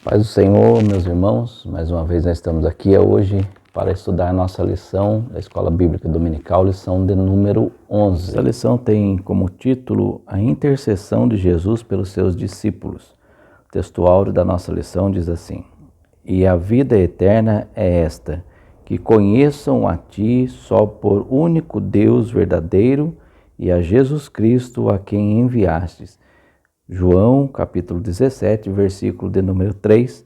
Paz do Senhor, meus irmãos, mais uma vez nós estamos aqui hoje para estudar nossa lição da Escola Bíblica Dominical, lição de número 11. Essa lição tem como título A Intercessão de Jesus pelos seus discípulos. O texto áureo da nossa lição diz assim: E a vida eterna é esta, que conheçam a Ti só por único Deus verdadeiro e a Jesus Cristo a quem enviastes. João, capítulo 17, versículo de número 3,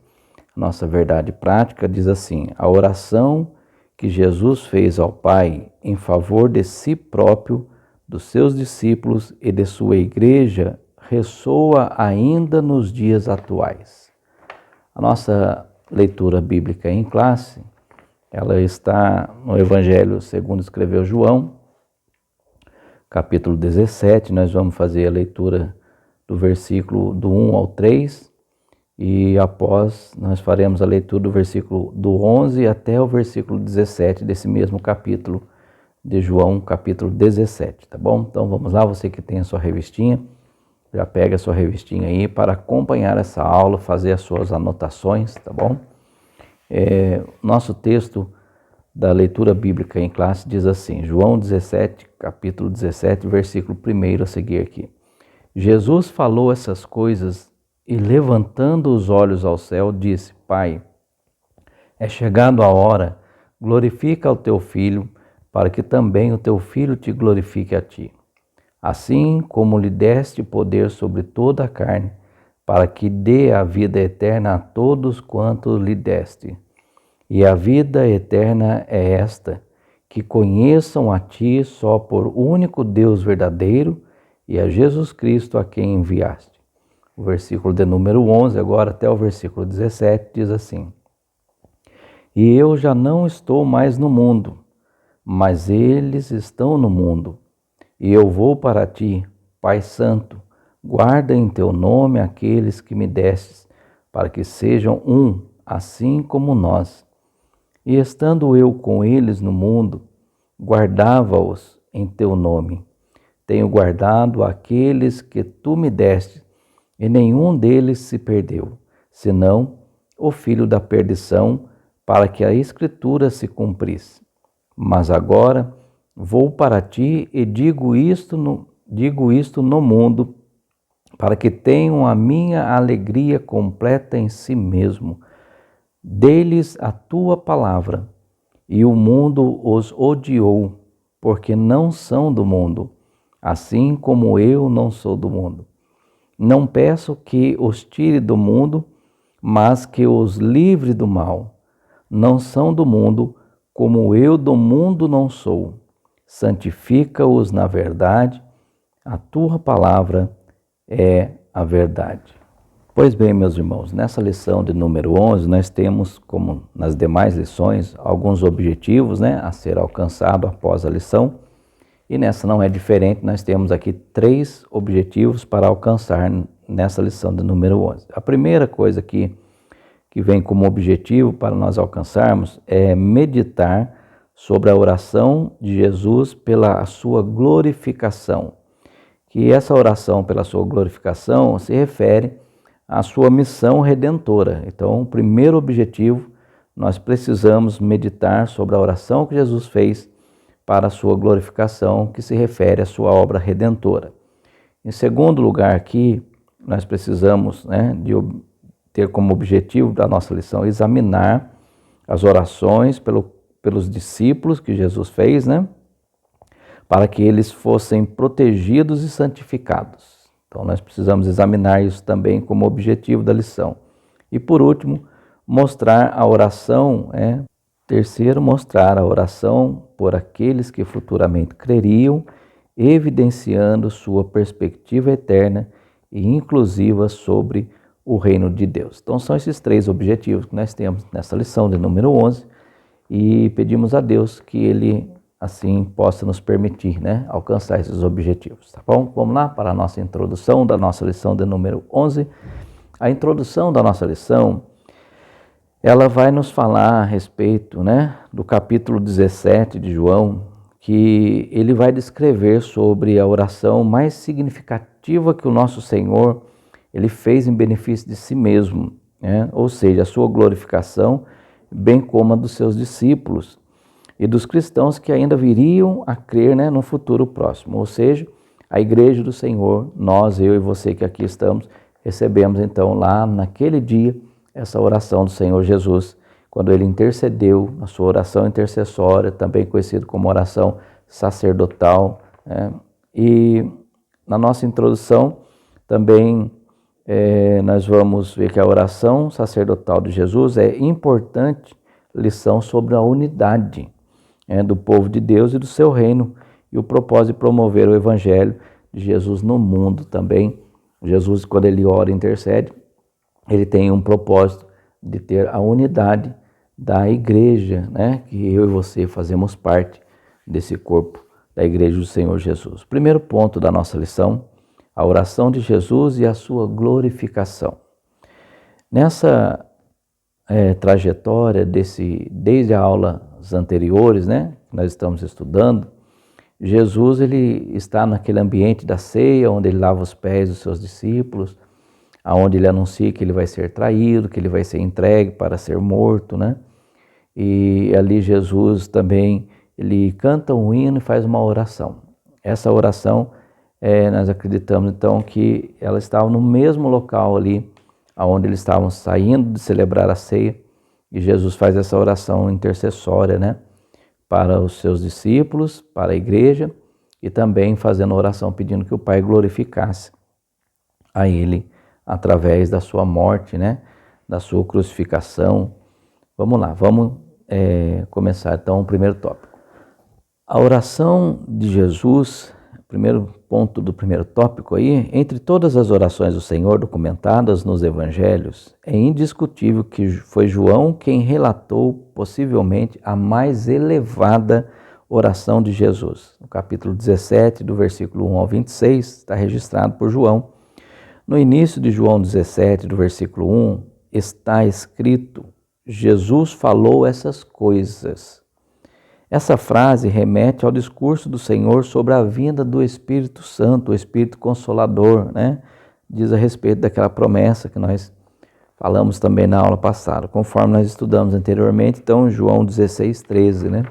nossa verdade prática diz assim: a oração que Jesus fez ao Pai em favor de si próprio, dos seus discípulos e de sua igreja ressoa ainda nos dias atuais. A nossa leitura bíblica em classe, ela está no Evangelho segundo escreveu João, capítulo 17, nós vamos fazer a leitura do versículo do 1 ao 3 e após nós faremos a leitura do versículo do 11 até o versículo 17 desse mesmo capítulo de João, capítulo 17, tá bom? Então vamos lá, você que tem a sua revistinha, já pega a sua revistinha aí para acompanhar essa aula, fazer as suas anotações, tá bom? Nosso texto da leitura bíblica em classe diz assim, João 17, capítulo 17, versículo 1 a seguir aqui. Jesus falou essas coisas e, levantando os olhos ao céu, disse: Pai, é chegado a hora, glorifica o teu Filho, para que também o teu Filho te glorifique a ti. Assim como lhe deste poder sobre toda a carne, para que dê a vida eterna a todos quanto lhe deste. E a vida eterna é esta, que conheçam a ti só por único Deus verdadeiro, e a Jesus Cristo a quem enviaste. O versículo de número 11, agora até o versículo 17, diz assim: E eu já não estou mais no mundo, mas eles estão no mundo. E eu vou para ti, Pai Santo, guarda em teu nome aqueles que me destes, para que sejam um, assim como nós. E estando eu com eles no mundo, guardava-os em teu nome. Tenho guardado aqueles que tu me deste, e nenhum deles se perdeu, senão o filho da perdição, para que a Escritura se cumprisse. Mas agora vou para ti e digo isto no mundo, para que tenham a minha alegria completa em si mesmo. Dê-lhes a tua palavra, e o mundo os odiou, porque não são do mundo, assim como eu não sou do mundo. Não peço que os tire do mundo, mas que os livre do mal. Não são do mundo, como eu do mundo não sou. Santifica-os na verdade, a tua palavra é a verdade. Pois bem, meus irmãos, nessa lição de número 11, nós temos, como nas demais lições, alguns objetivos, a ser alcançado após a lição. E nessa não é diferente, nós temos aqui 3 objetivos para alcançar nessa lição de número 11. A primeira coisa que vem como objetivo para nós alcançarmos é meditar sobre a oração de Jesus pela sua glorificação. Que essa oração pela sua glorificação se refere à sua missão redentora. Então, o primeiro objetivo, nós precisamos meditar sobre a oração que Jesus fez para a sua glorificação, que se refere à sua obra redentora. Em segundo lugar aqui, nós precisamos de ter como objetivo da nossa lição examinar as orações pelos discípulos que Jesus fez, para que eles fossem protegidos e santificados. Então nós precisamos examinar isso também como objetivo da lição. E por último, mostrar a oração, terceiro, mostrar a oração por aqueles que futuramente creriam, evidenciando sua perspectiva eterna e inclusiva sobre o reino de Deus. Então são esses 3 objetivos que nós temos nessa lição de número 11 e pedimos a Deus que Ele assim possa nos permitir alcançar esses objetivos, tá bom? Vamos lá para a nossa introdução da nossa lição de número 11. A introdução da nossa lição, ela vai nos falar a respeito do capítulo 17 de João, que ele vai descrever sobre a oração mais significativa que o nosso Senhor ele fez em benefício de si mesmo. né? Ou seja, a sua glorificação, bem como a dos seus discípulos e dos cristãos que ainda viriam a crer, né, no futuro próximo. Ou seja, a igreja do Senhor, nós, eu e você que aqui estamos, recebemos então lá naquele dia essa oração do Senhor Jesus, quando ele intercedeu, a sua oração intercessória, também conhecido como oração sacerdotal, né? E na nossa introdução também nós vamos ver que a oração sacerdotal de Jesus é importante lição sobre a unidade do povo de Deus e do seu reino e o propósito de promover o evangelho de Jesus no mundo também. Jesus, quando ele ora e intercede, ele tem um propósito de ter a unidade da igreja, né? Que eu e você fazemos parte desse corpo da igreja do Senhor Jesus. Primeiro ponto da nossa lição, a oração de Jesus e a sua glorificação. Nessa trajetória desde as aulas anteriores, né, que nós estamos estudando, Jesus ele está naquele ambiente da ceia, onde ele lava os pés dos seus discípulos, aonde ele anuncia que ele vai ser traído, que ele vai ser entregue para ser morto, né? E ali Jesus também, ele canta um hino e faz uma oração. Essa oração, nós acreditamos então que ela estava no mesmo local ali, onde eles estavam saindo de celebrar a ceia, e Jesus faz essa oração intercessória, né, para os seus discípulos, para a igreja, e também fazendo oração pedindo que o Pai glorificasse a ele através da sua morte, né, da sua crucificação. Vamos lá, vamos começar então o primeiro tópico. A oração de Jesus, primeiro ponto do primeiro tópico aí, entre todas as orações do Senhor documentadas nos evangelhos, é indiscutível que foi João quem relatou possivelmente a mais elevada oração de Jesus. No capítulo 17, do versículo 1 ao 26, está registrado por João. No início de João 17, do versículo 1, está escrito: Jesus falou essas coisas. Essa frase remete ao discurso do Senhor sobre a vinda do Espírito Santo, o Espírito Consolador, né? Diz a respeito daquela promessa que nós falamos também na aula passada, conforme nós estudamos anteriormente, então João 16, 13, né?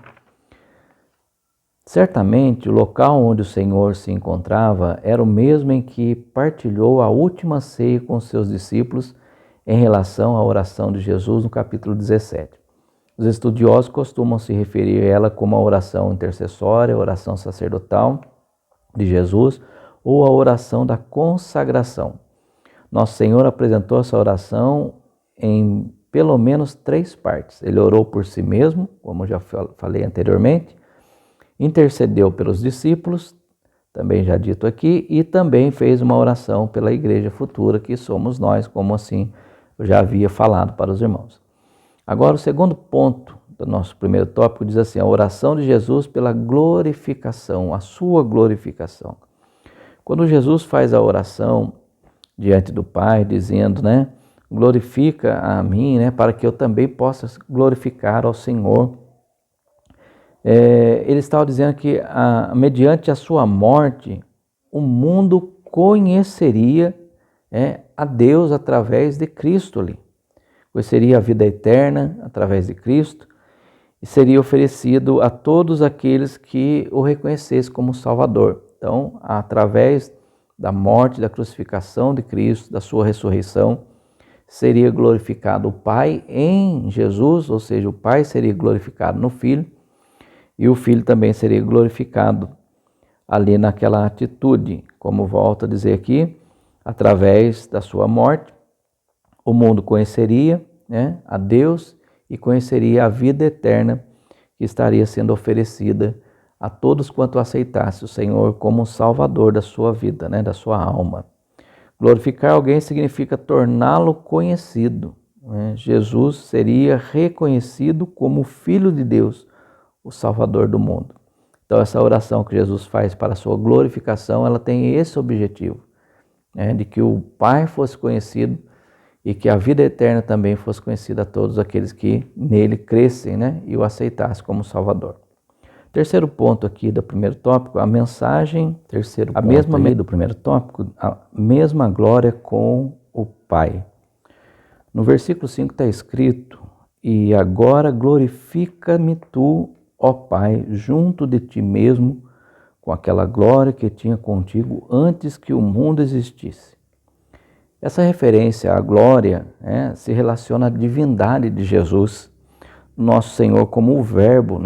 Certamente o local onde o Senhor se encontrava era o mesmo em que partilhou a última ceia com seus discípulos em relação à oração de Jesus no capítulo 17. Os estudiosos costumam se referir a ela como a oração intercessória, a oração sacerdotal de Jesus ou a oração da consagração. Nosso Senhor apresentou essa oração em pelo menos 3 partes. Ele orou por si mesmo, como já falei anteriormente, intercedeu pelos discípulos, também já dito aqui, e também fez uma oração pela igreja futura, que somos nós, como assim eu já havia falado para os irmãos. Agora, o segundo ponto do nosso primeiro tópico diz assim: a oração de Jesus pela glorificação, a sua glorificação. Quando Jesus faz a oração diante do Pai, dizendo, né, glorifica a mim, né, para que eu também possa glorificar ao Senhor, ele estava dizendo que mediante a sua morte, o mundo conheceria a Deus através de Cristo ali. Conheceria a vida eterna através de Cristo e seria oferecido a todos aqueles que o reconhecessem como Salvador. Então, através da morte, da crucificação de Cristo, da sua ressurreição, seria glorificado o Pai em Jesus, ou seja, o Pai seria glorificado no Filho e o Filho também seria glorificado ali naquela atitude, como volto a dizer aqui, através da sua morte. O mundo conheceria, né, a Deus e conheceria a vida eterna que estaria sendo oferecida a todos quanto aceitasse o Senhor como Salvador da sua vida, né, da sua alma. Glorificar alguém significa torná-lo conhecido, né? Jesus seria reconhecido como Filho de Deus, o Salvador do mundo. Então essa oração que Jesus faz para a sua glorificação, ela tem esse objetivo, né, de que o Pai fosse conhecido e que a vida eterna também fosse conhecida a todos aqueles que nele crescem, né, e o aceitassem como Salvador. Terceiro ponto aqui do primeiro tópico, a mensagem, a mesma do primeiro tópico, a mesma glória com o Pai. No versículo 5 está escrito: e agora glorifica-me tu, ó Pai, junto de ti mesmo, com aquela glória que tinha contigo antes que o mundo existisse. Essa referência à glória se relaciona à divindade de Jesus, nosso Senhor, como o verbo,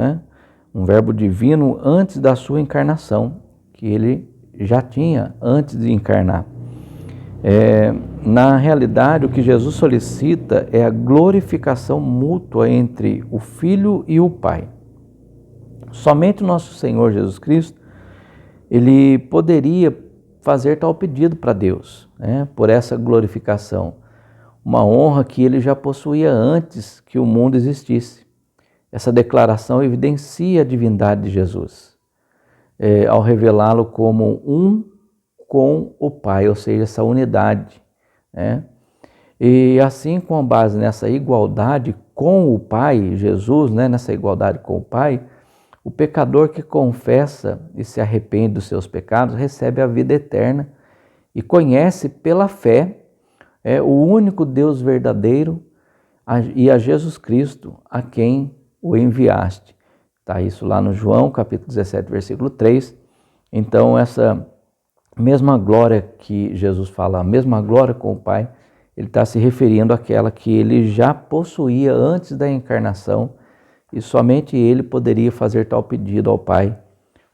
um verbo divino antes da sua encarnação, que ele já tinha antes de encarnar. Na realidade, o que Jesus solicita é a glorificação mútua entre o Filho e o Pai. Somente o nosso Senhor Jesus Cristo, ele poderia fazer tal pedido para Deus, por essa glorificação, uma honra que ele já possuía antes que o mundo existisse. Essa declaração evidencia a divindade de Jesus, ao revelá-lo como um com o Pai, ou seja, essa unidade. E assim, com base nessa igualdade com o Pai, Jesus, nessa igualdade com o Pai, o pecador que confessa e se arrepende dos seus pecados recebe a vida eterna e conhece pela fé o único Deus verdadeiro e a Jesus Cristo, a quem o enviaste. Está isso lá no João, capítulo 17, versículo 3. Então, essa mesma glória que Jesus fala, a mesma glória com o Pai, ele está se referindo àquela que ele já possuía antes da encarnação, e somente ele poderia fazer tal pedido ao Pai,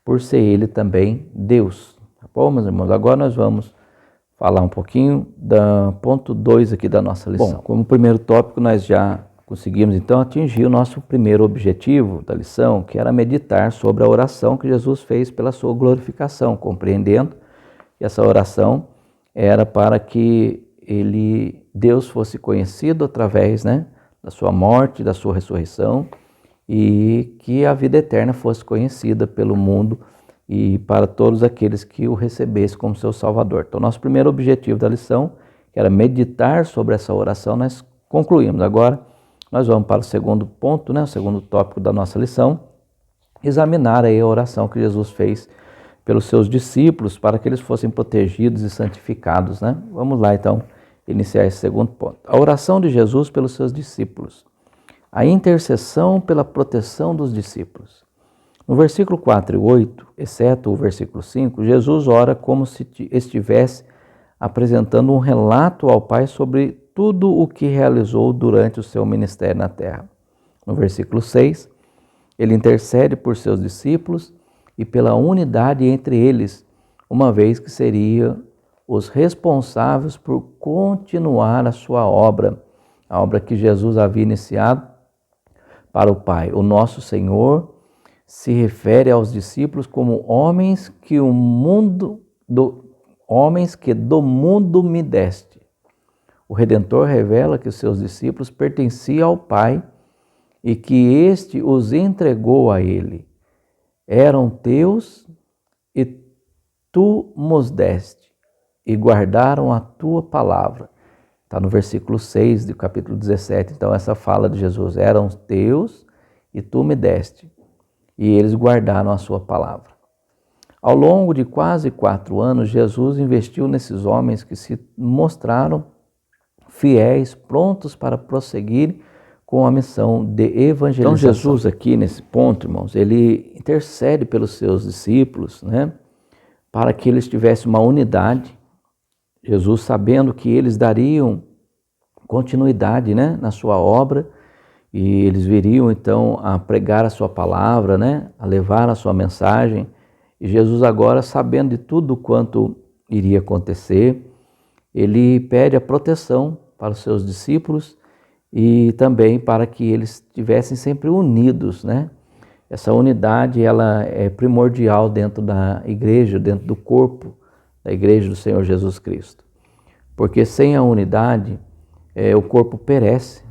por ser ele também Deus. Tá bom, meus irmãos? Agora nós vamos falar um pouquinho da ponto 2 aqui da nossa lição. Bom, como primeiro tópico, nós já conseguimos então atingir o nosso primeiro objetivo da lição, que era meditar sobre a oração que Jesus fez pela sua glorificação, compreendendo que essa oração era para que Deus fosse conhecido através da sua morte, da sua ressurreição, e que a vida eterna fosse conhecida pelo mundo e para todos aqueles que o recebessem como seu Salvador. Então, nosso primeiro objetivo da lição, que era meditar sobre essa oração, nós concluímos. Agora, nós vamos para o segundo ponto, o segundo tópico da nossa lição, examinar aí a oração que Jesus fez pelos seus discípulos para que eles fossem protegidos e santificados. Vamos lá, então, iniciar esse segundo ponto. A oração de Jesus pelos seus discípulos. A intercessão pela proteção dos discípulos. No versículo 4 e 8, exceto o versículo 5, Jesus ora como se estivesse apresentando um relato ao Pai sobre tudo o que realizou durante o seu ministério na terra. No versículo 6, ele intercede por seus discípulos e pela unidade entre eles, uma vez que seriam os responsáveis por continuar a sua obra, a obra que Jesus havia iniciado para o Pai. O nosso Senhor se refere aos discípulos como homens que do mundo me deste. O Redentor revela que os seus discípulos pertenciam ao Pai e que este os entregou a ele. Eram teus e tu nos deste e guardaram a tua palavra. Está no versículo 6 do capítulo 17. Então, essa fala de Jesus: eram teus e tu me deste, e eles guardaram a sua palavra. Ao longo de quase 4 anos, Jesus investiu nesses homens que se mostraram fiéis, prontos para prosseguir com a missão de evangelização. Então, Jesus aqui nesse ponto, irmãos, ele intercede pelos seus discípulos, para que eles tivessem uma unidade. Jesus, sabendo que eles dariam continuidade na sua obra, e eles viriam então a pregar a sua palavra, a levar a sua mensagem. E Jesus agora, sabendo de tudo quanto iria acontecer, ele pede a proteção para os seus discípulos e também para que eles estivessem sempre unidos, Essa unidade, ela é primordial dentro da igreja, dentro do corpo da igreja do Senhor Jesus Cristo. Porque sem a unidade, o corpo perece,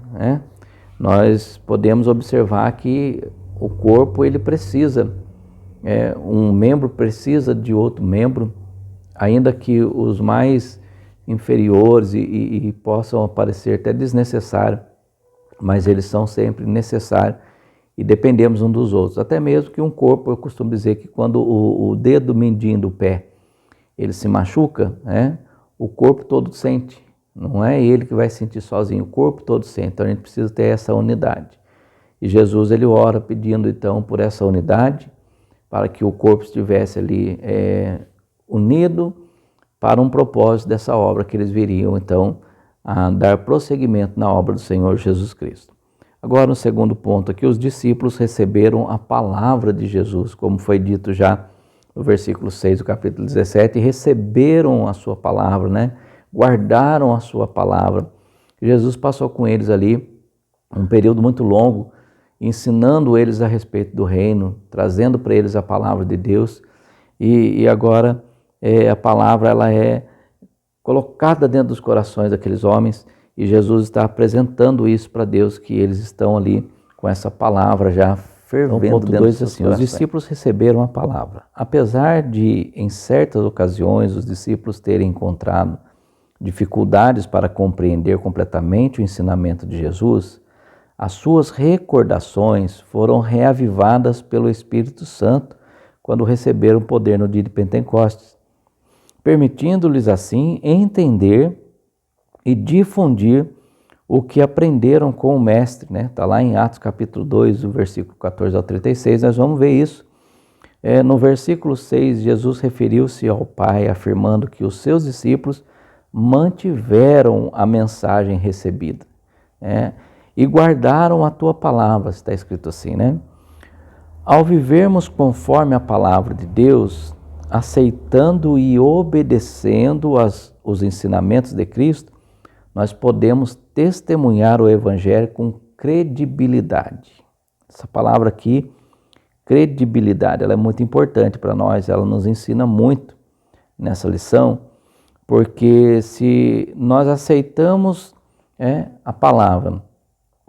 Nós podemos observar que o corpo, ele precisa, um membro precisa de outro membro, ainda que os mais inferiores e possam parecer até desnecessários, mas eles são sempre necessários e dependemos um dos outros. Até mesmo que um corpo, eu costumo dizer que quando o dedo mindinho do pé, ele se machuca, o corpo todo sente, Não é ele que vai sentir sozinho, o corpo todo sente. Então a gente precisa ter essa unidade. E Jesus, ele ora pedindo então por essa unidade, para que o corpo estivesse ali unido para um propósito dessa obra, que eles viriam então a dar prosseguimento na obra do Senhor Jesus Cristo. Agora, no segundo ponto aqui, os discípulos receberam a palavra de Jesus, como foi dito já no versículo 6 do capítulo 17, e receberam a sua palavra, né? Guardaram a sua palavra. Jesus passou com eles ali um período muito longo, ensinando eles a respeito do reino, trazendo para eles a palavra de Deus, e agora a palavra ela é colocada dentro dos corações daqueles homens, e Jesus está apresentando isso para Deus, que eles estão ali com essa palavra já fervendo Então, dentro dos seus corações. Os discípulos receberam a palavra. Apesar de, em certas ocasiões, os discípulos terem encontrado dificuldades para compreender completamente o ensinamento de Jesus, as suas recordações foram reavivadas pelo Espírito Santo quando receberam poder no dia de Pentecostes, permitindo-lhes assim entender e difundir o que aprenderam com o Mestre, né? Está lá em Atos capítulo 2, do versículo 14 ao 36, nós vamos ver isso. No versículo 6, Jesus referiu-se ao Pai, afirmando que os seus discípulos mantiveram a mensagem recebida, e guardaram a tua palavra, está escrito assim, né? Ao vivermos conforme a palavra de Deus, aceitando e obedecendo os ensinamentos de Cristo, nós podemos testemunhar o Evangelho com credibilidade. Essa palavra aqui, credibilidade, ela é muito importante para nós, ela nos ensina muito nessa lição, porque se nós aceitamos a palavra,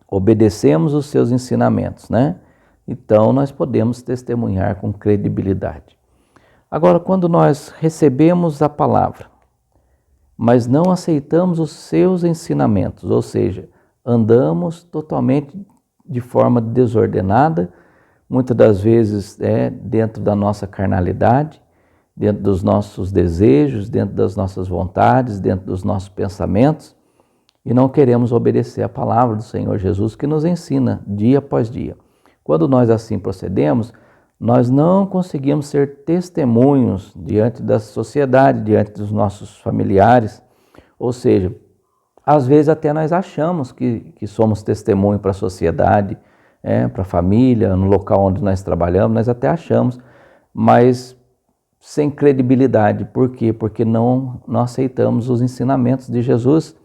obedecemos os seus ensinamentos, né? Então nós podemos testemunhar com credibilidade. Agora, quando nós recebemos a palavra, mas não aceitamos os seus ensinamentos, ou seja, andamos totalmente de forma desordenada, muitas das vezes dentro da nossa carnalidade, dentro dos nossos desejos, dentro das nossas vontades, dentro dos nossos pensamentos, e não queremos obedecer a palavra do Senhor Jesus, que nos ensina dia após dia. Quando nós assim procedemos, nós não conseguimos ser testemunhos diante da sociedade, diante dos nossos familiares, ou seja, às vezes até nós achamos que somos testemunho para a sociedade, para a família, no local onde nós trabalhamos, nós até achamos, mas sem credibilidade. Por quê? Porque não aceitamos os ensinamentos de Jesus.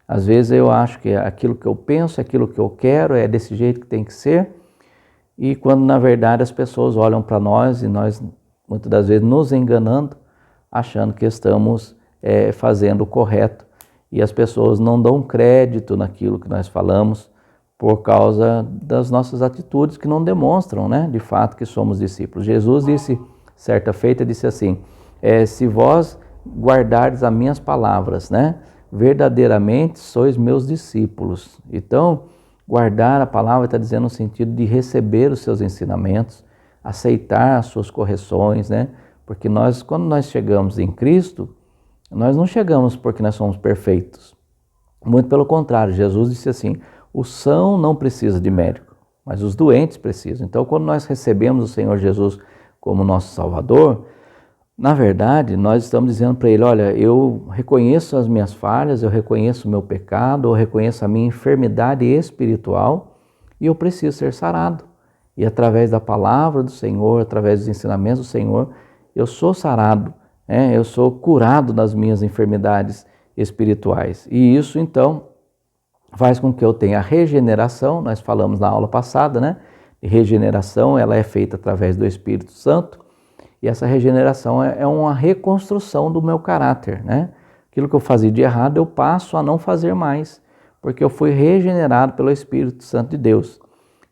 Às vezes eu acho que aquilo que eu penso, aquilo que eu quero, é desse jeito que tem que ser, e quando na verdade as pessoas olham para nós e nós muitas das vezes nos enganando, achando que estamos fazendo o correto, e as pessoas não dão crédito naquilo que nós falamos por causa das nossas atitudes que não demonstram, né, de fato que somos discípulos. Jesus disse, certa feita, disse assim, se vós guardardes as minhas palavras, né, verdadeiramente sois meus discípulos. Então, guardar a palavra está dizendo no sentido de receber os seus ensinamentos, aceitar as suas correções, né? Porque quando nós chegamos em Cristo, nós não chegamos porque nós somos perfeitos. Muito pelo contrário, Jesus disse assim, o são não precisa de médico, mas os doentes precisam. Então, quando nós recebemos o Senhor Jesus como nosso Salvador, na verdade, nós estamos dizendo para Ele, olha, eu reconheço as minhas falhas, eu reconheço o meu pecado, eu reconheço a minha enfermidade espiritual e eu preciso ser sarado. E através da palavra do Senhor, através dos ensinamentos do Senhor, eu sou sarado, eu sou curado das minhas enfermidades espirituais. E isso, então, faz com que eu tenha regeneração. Nós falamos na aula passada, né? Regeneração, ela é feita através do Espírito Santo, e essa regeneração é uma reconstrução do meu caráter, né? Aquilo que eu fazia de errado, eu passo a não fazer mais, porque eu fui regenerado pelo Espírito Santo de Deus.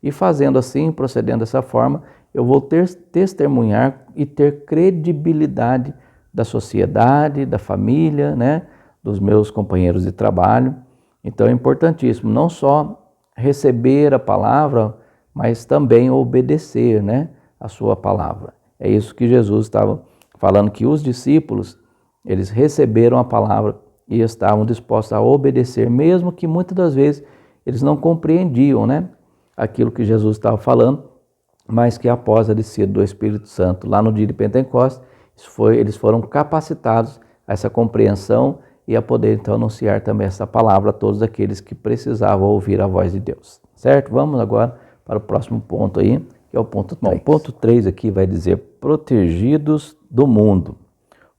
E fazendo assim, procedendo dessa forma, eu vou testemunhar e ter credibilidade da sociedade, da família, né? Dos meus companheiros de trabalho. Então é importantíssimo não só receber a palavra, mas também obedecer, né, a sua palavra. É isso que Jesus estava falando, que os discípulos, eles receberam a palavra e estavam dispostos a obedecer, mesmo que muitas das vezes eles não compreendiam, né, aquilo que Jesus estava falando, mas que após a descida do Espírito Santo, lá no dia de Pentecostes, eles foram capacitados a essa compreensão e a poder então anunciar também essa palavra a todos aqueles que precisavam ouvir a voz de Deus. Certo? Vamos agora para o próximo ponto aí, que é o ponto 3. Bom, o ponto 3 aqui vai dizer protegidos do mundo.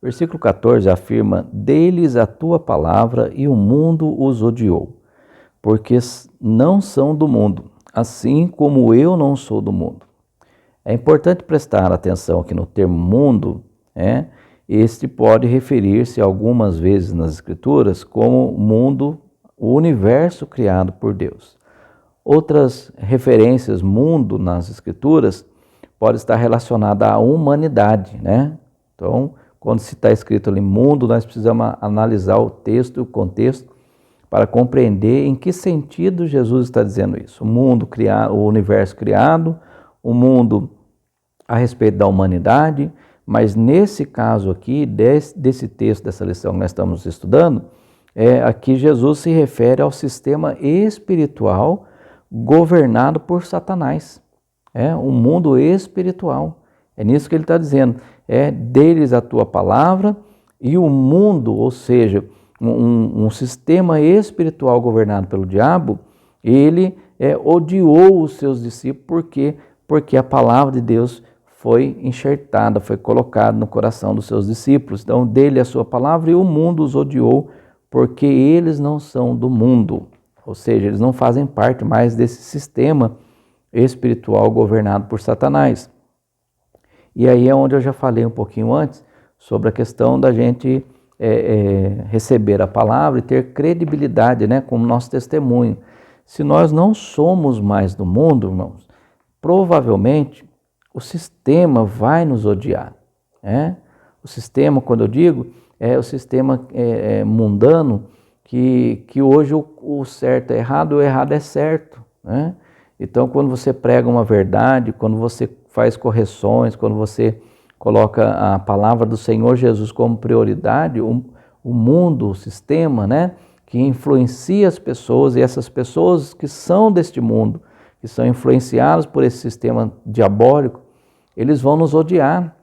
O versículo 14 afirma: deles a tua palavra e o mundo os odiou, porque não são do mundo, assim como eu não sou do mundo. É importante prestar atenção aqui no termo mundo, este pode referir-se algumas vezes nas Escrituras como mundo, o universo criado por Deus. Outras referências mundo nas Escrituras pode estar relacionada à humanidade, né? Então, quando se está escrito ali mundo, nós precisamos analisar o texto e o contexto para compreender em que sentido Jesus está dizendo isso. O mundo criado, o universo criado, o mundo a respeito da humanidade, mas nesse caso aqui, desse texto, dessa lição que nós estamos estudando, aqui Jesus se refere ao sistema espiritual governado por Satanás. Um mundo espiritual. É nisso que ele está dizendo. Deles a tua palavra e o mundo, ou seja, um sistema espiritual governado pelo diabo, ele odiou os seus discípulos. Por quê? Porque a palavra de Deus foi enxertada, foi colocada no coração dos seus discípulos. Então, dele a sua palavra e o mundo os odiou, porque eles não são do mundo. Ou seja, eles não fazem parte mais desse sistema espiritual governado por Satanás. E aí é onde eu já falei um pouquinho antes sobre a questão da gente receber a palavra e ter credibilidade, né, como nosso testemunho. Se nós não somos mais do mundo, irmãos, provavelmente o sistema vai nos odiar. O sistema, quando eu digo, é o sistema mundano, que hoje o certo é errado, o errado é certo. Então, quando você prega uma verdade, quando você faz correções, quando você coloca a palavra do Senhor Jesus como prioridade, o mundo, o sistema, né, que influencia as pessoas, e essas pessoas que são deste mundo, que são influenciadas por esse sistema diabólico, eles vão nos odiar,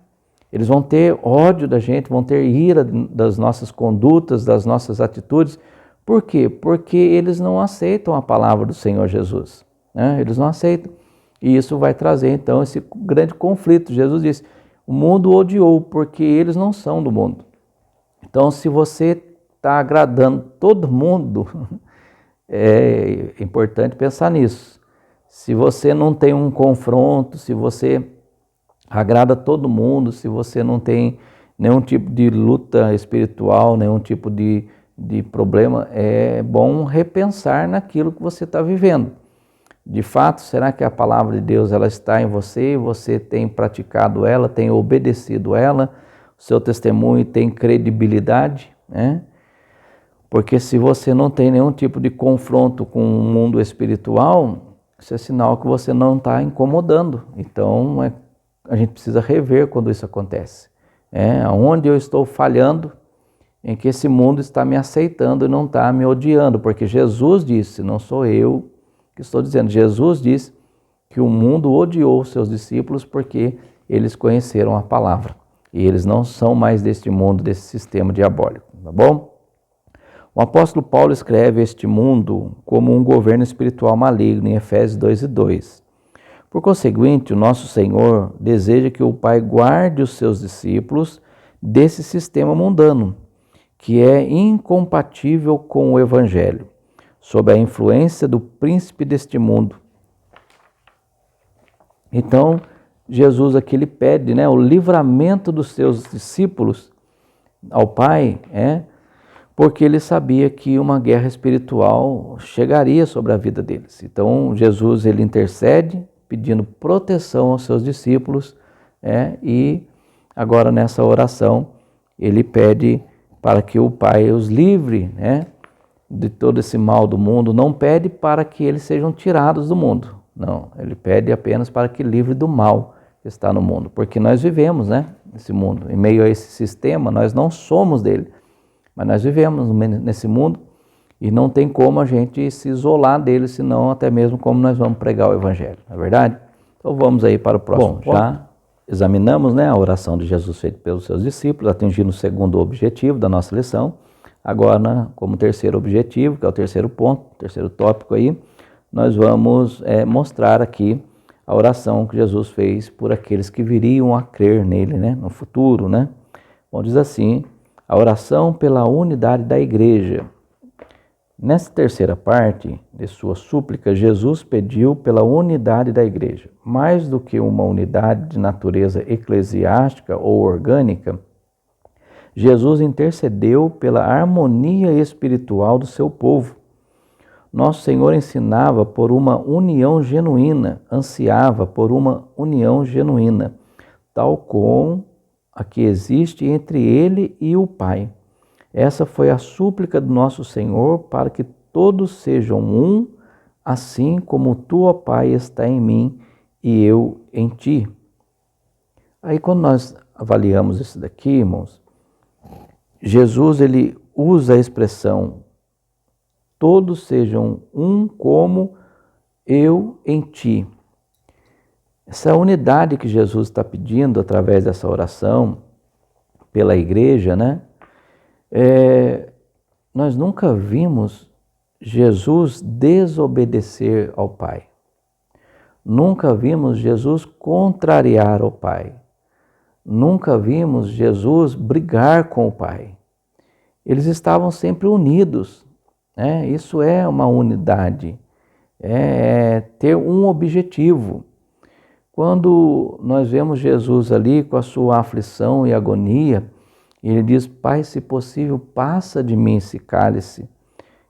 eles vão ter ódio da gente, vão ter ira das nossas condutas, das nossas atitudes. Por quê? Porque eles não aceitam a palavra do Senhor Jesus, eles não aceitam. E isso vai trazer então esse grande conflito. Jesus disse: o mundo odiou porque eles não são do mundo. Então, se você está agradando todo mundo, é importante pensar nisso. Se você não tem um confronto, se você agrada todo mundo, se você não tem nenhum tipo de luta espiritual, nenhum tipo de problema, é bom repensar naquilo que você está vivendo. De fato, será que a palavra de Deus ela está em você? Você tem praticado ela, tem obedecido ela? O seu testemunho tem credibilidade? Porque se você não tem nenhum tipo de confronto com o mundo espiritual, isso é sinal que você não está incomodando. Então, a gente precisa rever quando isso acontece. Onde eu estou falhando, em que esse mundo está me aceitando e não está me odiando. Porque Jesus disse, não sou eu que estou dizendo, Jesus disse que o mundo odiou os seus discípulos porque eles conheceram a palavra. E eles não são mais deste mundo, desse sistema diabólico. Tá bom? O apóstolo Paulo escreve este mundo como um governo espiritual maligno em Efésios 2:2. Por conseguinte, o nosso Senhor deseja que o Pai guarde os seus discípulos desse sistema mundano, que é incompatível com o Evangelho, sob a influência do príncipe deste mundo. Então, Jesus aqui ele pede, o livramento dos seus discípulos ao Pai, porque ele sabia que uma guerra espiritual chegaria sobre a vida deles. Então, Jesus ele intercede, pedindo proteção aos seus discípulos, e agora nessa oração ele pede para que o Pai os livre, de todo esse mal do mundo. Não pede para que eles sejam tirados do mundo, não, ele pede apenas para que livre do mal que está no mundo, porque nós vivemos, nesse mundo, em meio a esse sistema, nós não somos dele, Mas nós vivemos nesse mundo e não tem como a gente se isolar dele, senão até mesmo como nós vamos pregar o Evangelho, não é verdade? Então vamos aí para o próximo. Bom, já examinamos, né, a oração de Jesus feita pelos seus discípulos, atingindo o segundo objetivo da nossa lição. Agora, como terceiro objetivo, que é o terceiro ponto, terceiro tópico aí, nós vamos mostrar aqui a oração que Jesus fez por aqueles que viriam a crer nele, né, no futuro, né? Bom, diz assim, a oração pela unidade da igreja. Nessa terceira parte de sua súplica, Jesus pediu pela unidade da igreja. Mais do que uma unidade de natureza eclesiástica ou orgânica, Jesus intercedeu pela harmonia espiritual do seu povo. Nosso Senhor ensinava por uma união genuína, ansiava por uma união genuína, tal como a que existe entre Ele e o Pai. Essa foi a súplica do nosso Senhor para que todos sejam um, assim como tu, ó Pai, está em mim e eu em ti. Aí quando nós avaliamos isso daqui, irmãos, Jesus ele usa a expressão todos sejam um como eu em ti. Essa unidade que Jesus está pedindo através dessa oração pela igreja, né? Nós nunca vimos Jesus desobedecer ao Pai. Nunca vimos Jesus contrariar ao Pai. Nunca vimos Jesus brigar com o Pai. Eles estavam sempre unidos, né? Isso é uma unidade, é ter um objetivo. Quando nós vemos Jesus ali com a sua aflição e agonia, ele diz, Pai, se possível, passa de mim esse cálice.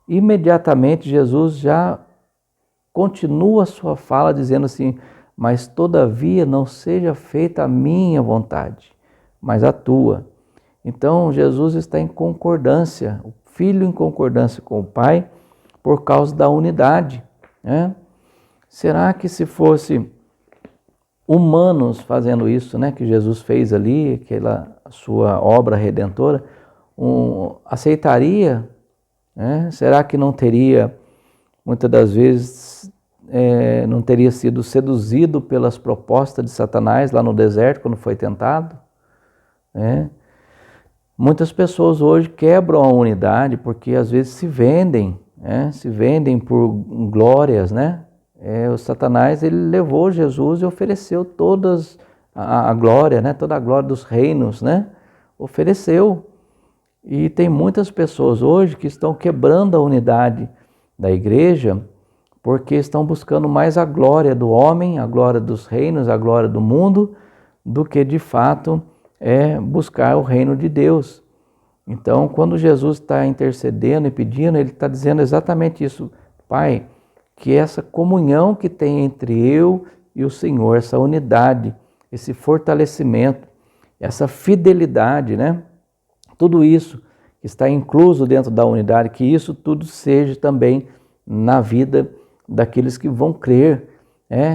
Imediatamente Jesus já continua a sua fala dizendo assim, mas todavia não seja feita a minha vontade, mas a tua. Então Jesus está em concordância, o Filho em concordância com o Pai, por causa da unidade, né? Será que se fosse humanos fazendo isso, né, que Jesus fez ali, aquela sua obra redentora, aceitaria? Né? Será que não teria, muitas das vezes, não teria sido seduzido pelas propostas de Satanás lá no deserto, quando foi tentado? Muitas pessoas hoje quebram a unidade porque às vezes se vendem por glórias, né? O Satanás ele levou Jesus e ofereceu todas a glória, né? Toda a glória dos reinos, né? Ofereceu. E tem muitas pessoas hoje que estão quebrando a unidade da igreja porque estão buscando mais a glória do homem, a glória dos reinos, a glória do mundo, do que de fato buscar o reino de Deus. Então, quando Jesus está intercedendo e pedindo, ele está dizendo exatamente isso. Pai, que essa comunhão que tem entre eu e o Senhor, essa unidade, esse fortalecimento, essa fidelidade, né? Tudo isso está incluso dentro da unidade, que isso tudo seja também na vida daqueles que vão crer,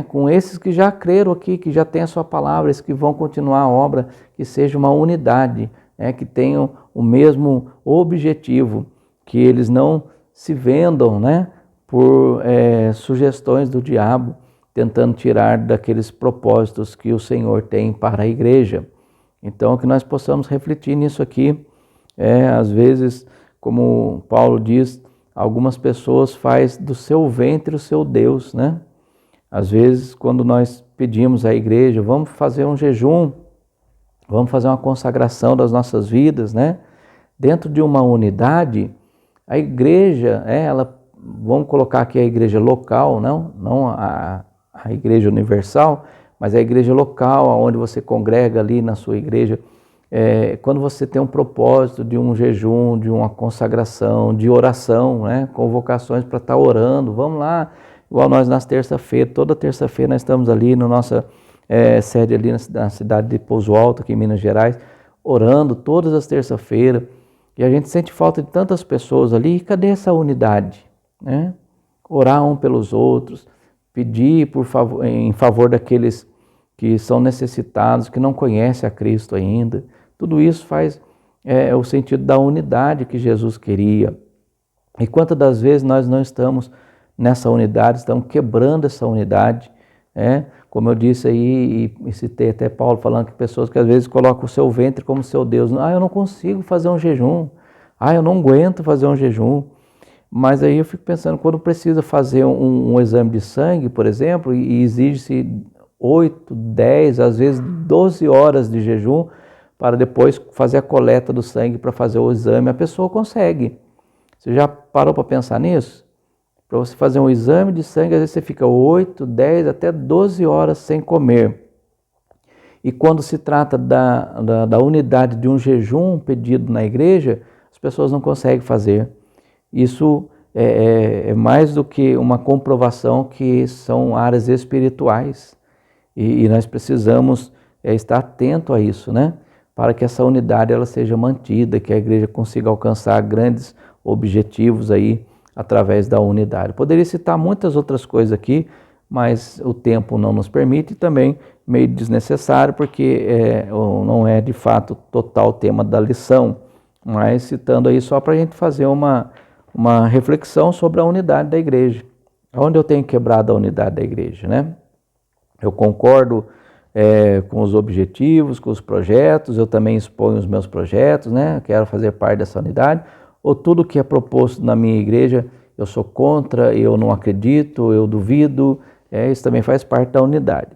com esses que já creram aqui, que já têm a sua palavra, esses que vão continuar a obra, que seja uma unidade, que tenham o mesmo objetivo, que eles não se vendam, né, por sugestões do diabo, tentando tirar daqueles propósitos que o Senhor tem para a igreja. Então, que nós possamos refletir nisso aqui. Às vezes, como Paulo diz, algumas pessoas fazem do seu ventre o seu Deus, né? Às vezes, quando nós pedimos à igreja, vamos fazer um jejum, vamos fazer uma consagração das nossas vidas, né? Dentro de uma unidade, a igreja, vamos colocar aqui a igreja local, não a igreja universal, mas a igreja local, onde você congrega ali na sua igreja, quando você tem um propósito de um jejum, de uma consagração, de oração, né? Convocações para estar orando, vamos lá, igual nós nas terça-feira, toda terça-feira nós estamos ali na nossa sede ali na cidade de Pouso Alto, aqui em Minas Gerais, orando todas as terça-feiras, e a gente sente falta de tantas pessoas ali, e cadê essa unidade? Né? Orar um pelos outros, pedir em favor daqueles que são necessitados, que não conhecem a Cristo ainda, tudo isso faz é o sentido da unidade que Jesus queria. E quantas das vezes nós não estamos nessa unidade, estamos quebrando essa unidade, como eu disse aí, e citei até Paulo falando que pessoas que às vezes colocam o seu ventre como seu Deus. Eu não consigo fazer um jejum. Eu não aguento fazer um jejum. Mas aí eu fico pensando, quando precisa fazer um exame de sangue, por exemplo, e exige-se 8, 10, às vezes 12 horas de jejum para depois fazer a coleta do sangue para fazer o exame, a pessoa consegue. Você já parou para pensar nisso? Para você fazer um exame de sangue, às vezes você fica 8, 10, até 12 horas sem comer. E quando se trata da unidade de um jejum pedido na igreja, as pessoas não conseguem fazer. Isso é mais do que uma comprovação que são áreas espirituais. E nós precisamos estar atento a isso, né? Para que essa unidade ela seja mantida, que a igreja consiga alcançar grandes objetivos aí através da unidade. Poderia citar muitas outras coisas aqui, mas o tempo não nos permite e também meio desnecessário, porque não é de fato total o tema da lição, mas citando aí só para a gente fazer uma reflexão sobre a unidade da igreja. Onde eu tenho quebrado a unidade da igreja, né? Eu concordo com os objetivos, com os projetos, eu também exponho os meus projetos, né? Quero fazer parte dessa unidade, ou tudo que é proposto na minha igreja, eu sou contra, eu não acredito, eu duvido, isso também faz parte da unidade.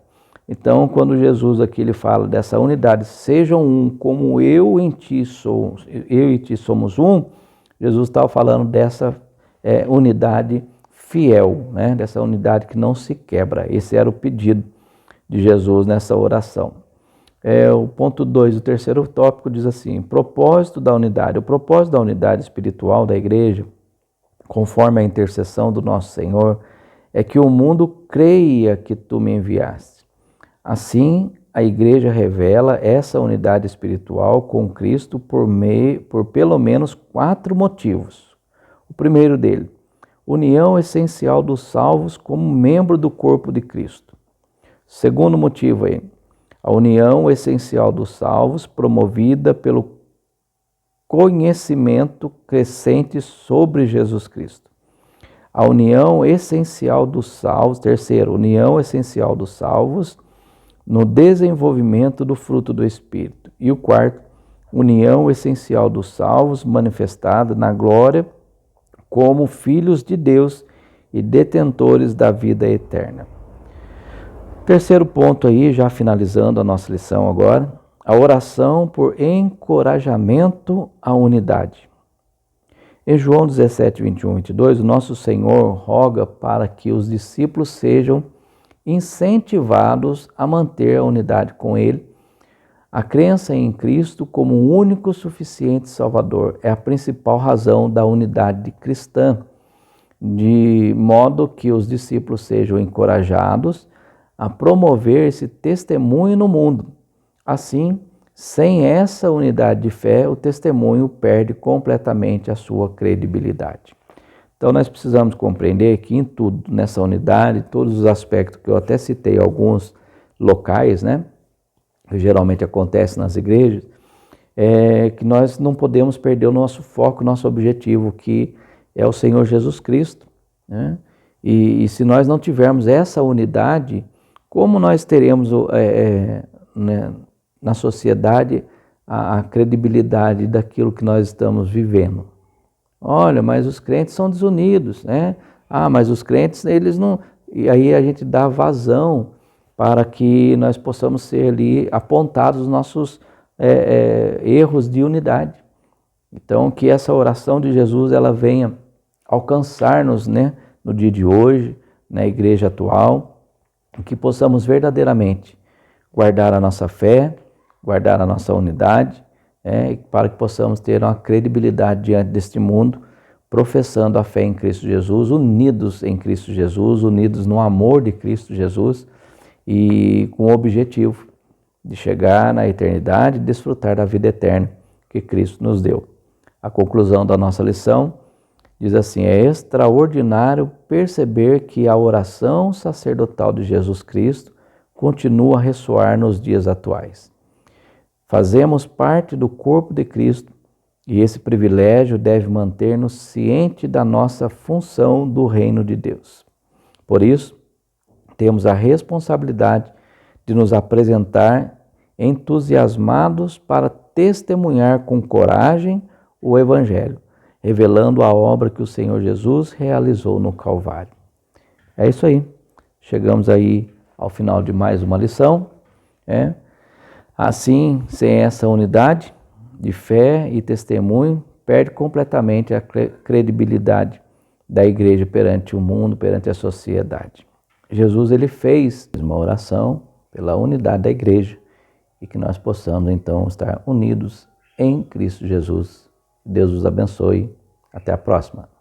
Então, quando Jesus aqui ele fala dessa unidade, sejam um como eu e ti somos um, Jesus estava falando dessa unidade fiel, né? Dessa unidade que não se quebra. Esse era o pedido de Jesus nessa oração. O ponto 2, o terceiro tópico diz assim, propósito da unidade. O propósito da unidade espiritual da igreja, conforme a intercessão do nosso Senhor, é que o mundo creia que tu me enviaste. Assim, a igreja revela essa unidade espiritual com Cristo por pelo menos 4 motivos. O primeiro dele, união essencial dos salvos como membro do corpo de Cristo. Segundo motivo aí, a união essencial dos salvos promovida pelo conhecimento crescente sobre Jesus Cristo. A união essencial dos salvos, terceiro, união essencial dos salvos no desenvolvimento do fruto do Espírito. E o quarto, união essencial dos salvos manifestada na glória como filhos de Deus e detentores da vida eterna. Terceiro ponto aí, já finalizando a nossa lição agora, a oração por encorajamento à unidade. Em João 17, 21 e 22, o nosso Senhor roga para que os discípulos sejam incentivados a manter a unidade com Ele. A crença em Cristo como o único suficiente Salvador é a principal razão da unidade cristã, de modo que os discípulos sejam encorajados a promover esse testemunho no mundo. Assim, sem essa unidade de fé, o testemunho perde completamente a sua credibilidade. Então nós precisamos compreender que em tudo, nessa unidade, todos os aspectos que eu até citei, alguns locais, né, que geralmente acontece nas igrejas, que nós não podemos perder o nosso foco, o nosso objetivo, que é o Senhor Jesus Cristo, né? E se nós não tivermos essa unidade, como nós teremos né, na sociedade a credibilidade daquilo que nós estamos vivendo? Olha, mas os crentes são desunidos, né? Mas os crentes, eles não... E aí a gente dá vazão para que nós possamos ser ali apontados os nossos erros de unidade. Então, que essa oração de Jesus, ela venha alcançar-nos, né, no dia de hoje, na igreja atual, que possamos verdadeiramente guardar a nossa fé, guardar a nossa unidade, para que possamos ter uma credibilidade diante deste mundo, professando a fé em Cristo Jesus, unidos em Cristo Jesus, unidos no amor de Cristo Jesus e com o objetivo de chegar na eternidade e desfrutar da vida eterna que Cristo nos deu. A conclusão da nossa lição diz assim: é extraordinário perceber que a oração sacerdotal de Jesus Cristo continua a ressoar nos dias atuais. Fazemos parte do corpo de Cristo E esse privilégio deve manter-nos ciente da nossa função do reino de Deus. Por isso, temos a responsabilidade de nos apresentar entusiasmados para testemunhar com coragem o Evangelho, revelando a obra que o Senhor Jesus realizou no Calvário. É isso aí. Chegamos aí ao final de mais uma lição. Assim, sem essa unidade de fé e testemunho, perde completamente a credibilidade da igreja perante o mundo, perante a sociedade. Jesus ele fez uma oração pela unidade da igreja e que nós possamos então estar unidos em Cristo Jesus. Deus os abençoe. Até a próxima.